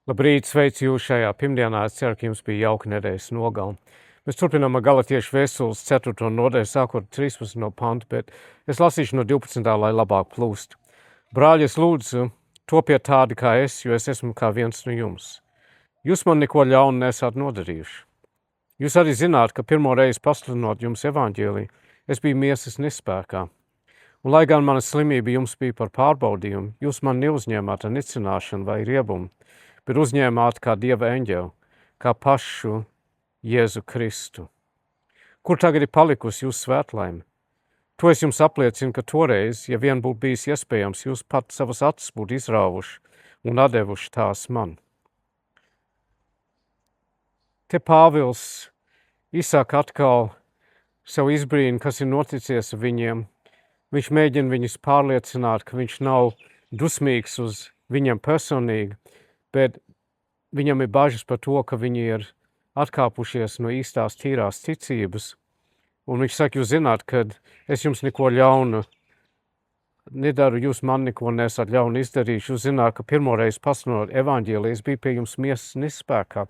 Labrīt, sveicu jūs šajā pirmdienā. Es ceru, ka jums bija jauka nedēļas nogalme. Mēs turpinām ar Galatiešu vēstules 4. nodaļu, sākot 13. pantu, bet es lasīšu no 12. lai labāk plūst. Brāļi, es lūdzu, topiet tādi kā es, jo es esmu kā viens no jums. Jūs man neko ļaunu nesat nodarījuši. Jūs arī zināt, ka pirmo reizi pasludinot jums evaņģēliju, es biju miesas nespēkā. Un lai gan mana slimība jums bija par pārbaudījumu, jūs man neuzņēmāt ar nicināšanu vai riebumu, bet uzņēmāt kā Dieva eņģeli, kā pašu Jēzu Kristu. Kur tagad ir palikusi jūsu svētlaime? To es jums apliecinu, ka toreiz, ja vien būtu bijis iespējams, jūs pat savas acis būtu izrāvuši un atdevuši tās man. Te Pāvils izsaka atkal savu izbrīnu, kas ir noticies viņiem. Viņš mēģina viņus pārliecināt, ka viņš nav dusmīgs uz viņiem personīgi, bet viņam ir bažas par to, ka viņi ir atkāpušies no īstās tīrās ticības. Un viņš saka, jūs zināt, ka es jums neko ļaunu nedaru, jūs man neko nesat ļaunu izdarījuši. Jūs zināt, ka pirmoreiz pasludinot evaņģēliju, es biju pie jums miesas nespēkā.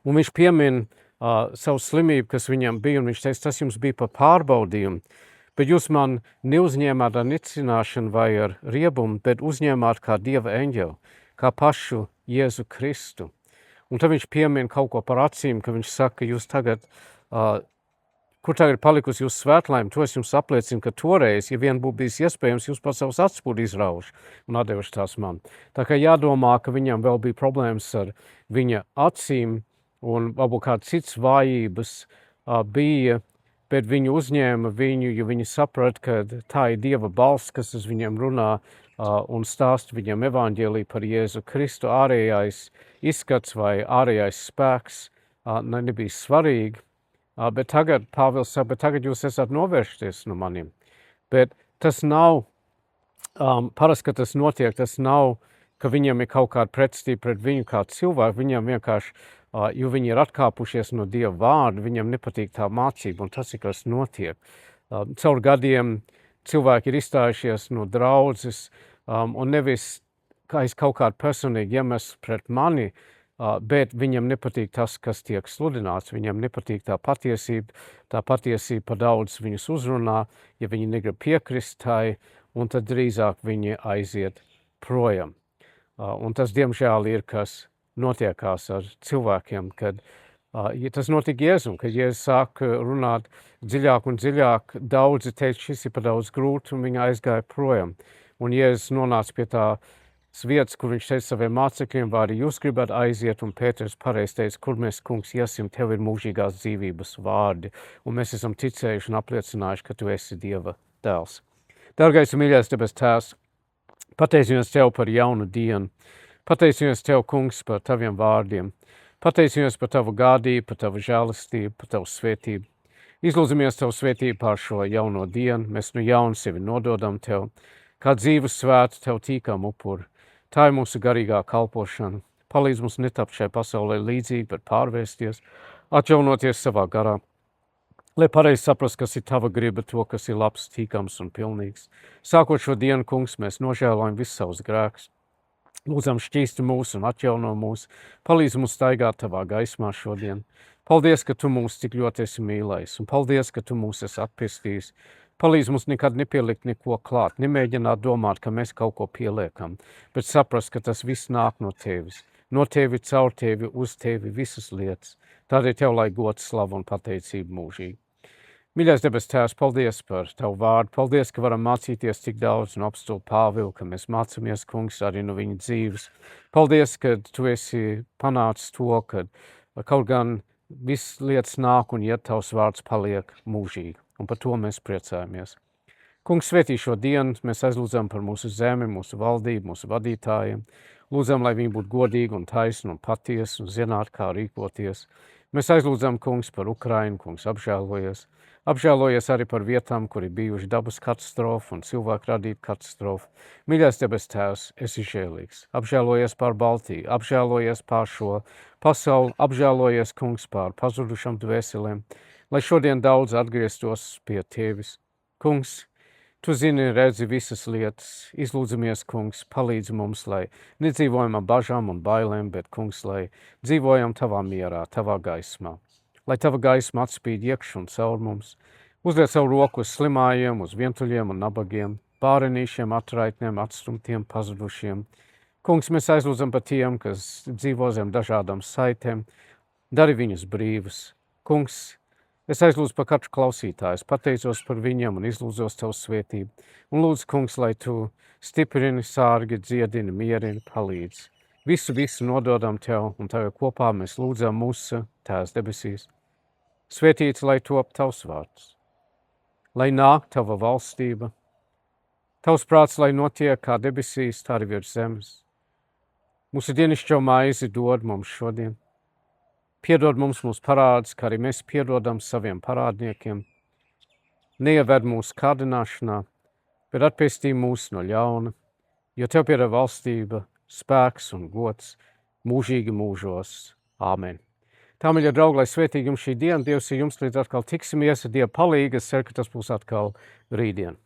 Un viņš piemin savu slimību, kas viņam bija, un viņš teica, tas jums bija par pārbaudījumu. Bet jūs man neuzņēmāt ar nicināšanu vai ar riebumu, bet uzņēmāt kā Dieva eņģeli, kā pašu Jēzu Kristu. Un tad viņš piemin kaut ko par acīm, ka viņš saka, jūs tagad, kur tagad ir palikusi jūsu svētlaime, to es jums apliecinu, ka toreiz, ja vien būtu bijis iespējams, jūs pat savus acis būtu izrauši un atdevuši tās man. Tā kā jādomā, ka viņam vēl bija problēmas ar viņa acīm un varbūt kāds cits vājības bija, bet viņi uzņēma viņu, jo viņi saprata, ka tā ir Dieva balss, kas uz viņiem runā un stāst viņam evaņģēliju par Jēzu Kristu. Ārējais izskats vai ārējais spēks nebija svarīgi, bet tagad Pāvils saka, bet tagad jūs esat novēršties no maniem. Bet tas nav, parasti, ka tas notiek, tas nav, ka viņam ir kaut kāda pretstība pret viņu kā cilvēku, viņam vienkārši, jo viņi ir atkāpušies no Dieva vārda, viņam nepatīk tā mācība, un tas ir, kas notiek. Caur gadiem cilvēki ir izstājušies no draudzes, un nevis aiz kaut kādu personīgu iemeslu pret mani, bet viņam nepatīk tas, kas tiek sludināts, viņam nepatīk tā patiesība pa daudz viņus uzrunā, ja viņi negrib piekrist tai, un tad drīzāk viņi aiziet projām. Un tas, diemžēl, ir, kas notiekās ar cilvēkiem, kad tas notika Jēzum, kad Jēzus sāk runāt dziļāk un dziļāk, daudzi teica, šis ir par daudz grūti, un viņi aizgāja projām. Un Jēzus nonāca pie tās vietas, kur viņš teica saviem mācekļiem, vai arī jūs gribat aiziet, un Pēters pareizi teica, kur mēs, kungs, iesim, tev ir mūžīgās dzīvības vārdi, un mēs esam ticējuši un apliecinājuši, ka tu esi Dieva dēls. Dargais un mīļais debes Tēvs, pateicamies tev par jaunu dienu, pateicamies tev, kungs, par taviem vārdiem, pateicamies par tavu gādību, par tavu žēlastību, par tavu svētību. Izlūdzamies tavu svētību pār šo jauno dienu, mēs no jauna sevi nododam tev, kā dzīves svētu tev tīkam upuri. Tā ir mūsu garīgā kalpošana. Palīdz mums netapt šai pasaulē līdzīgi, bet pārvērsties, atjaunoties savā garā, lai pareizi saprast, kas ir tava griba, to, kas ir labs, tīkams un pilnīgs. Sākot šo dienu, kungs, mēs nožēlojam visus savus grēkus. Lūdzam šķīsti mūs un atjauno mūs, palīdz mums staigāt tavā gaismā šodien. Paldies, ka tu mūs tik ļoti esi mīlējis, un paldies, ka tu mūs esi atpestījis. Palīdz mums nekad nepielikt neko klāt, nemēģināt domāt, ka mēs kaut ko pieliekam, bet saprast, ka tas viss nāk no tevis. No tevi, caur tevi, uz tevi, visas lietas. Tādēļ tev lai gods, slava un pateicība mūžīgi. Mīļais debes Tēvs, paldies par tavu vārdu. Paldies, ka varam mācīties tik daudz no apstulu Pāvilu, ka mēs mācāmies, kungs, arī no viņa dzīves. Paldies, ka tu esi panācis to, ka kaut gan viss lietas nāk un iet, tavs vārds paliek mūžīgi. Un par to mēs priecājamies. Kungs, svētī šo dienu, mēs aizlūdzam par mūsu zemi, mūsu valdību, mūsu vadītājiem. Lūdzam, lai viņi būtu godīgi un taisni un patiesi un zinātu, kā rīkoties. Mēs aizlūdzam, kungs, par Ukrainu, kungs, apžēlojies. Apžēlojies arī par vietām, kur ir bijuši dabas katastrofa un cilvēku radīta katastrofa. Mīļais debes Tēvs, esi žēlīgs. Apžēlojies par Baltiju, apžēlojies par šo pasauli, apžēlojies, kungs, par pazudušām dvēselēm, lai šodien daudz atgrieztos pie tevis. Kungs, Tu zini, redzi visas lietas, izlūdzamies, kungs, palīdzi mums, lai nedzīvojam ar bažām un bailēm, bet, kungs, lai dzīvojam tavā mierā, tavā gaismā. Lai tava gaisma atspīd iekš un caur mums, uzliek savu roku uz slimājiem, uz vientuļiem un nabagiem, bārenīšiem, atraitniem, atstumtiem, pazudušiem. Kungs, mēs aizlūdzam par tiem, kas dzīvo zem dažādām saitēm, dari viņus brīvus. Kungs, es aizlūdzu par katru klausītāju, pateicos par viņiem un izlūdzos tavu svētību. Un lūdzu, kungs, lai tu stiprini, sārgi, dziedini, mierini, palīdzi. Visu nododam tev, un tev kopā mēs lūdzam mūsu Tēvs debesīs. Svētīts, lai top tavs vārds, lai nāk tava valstība, tavs prāts, lai notiek kā debesīs, tā arī virs zemes. Mūsu dienascho maizi dod mums šodien. Piedod mums mūsu parādus, kā arī mēs piedodam saviem parādniekiem. Neieved mūsu kārdināšanā, bet atpestī mūs no ļauna, jo tev pieder valstība, spēks un gods mūžīgi mūžos. Āmen. Tā, mīļie draugi, lai svētīgi jums šī diena, Dievs ir jums līdz atkal tiksimies, Dieva palīga, es ceru, ka tas būs atkal rītdien.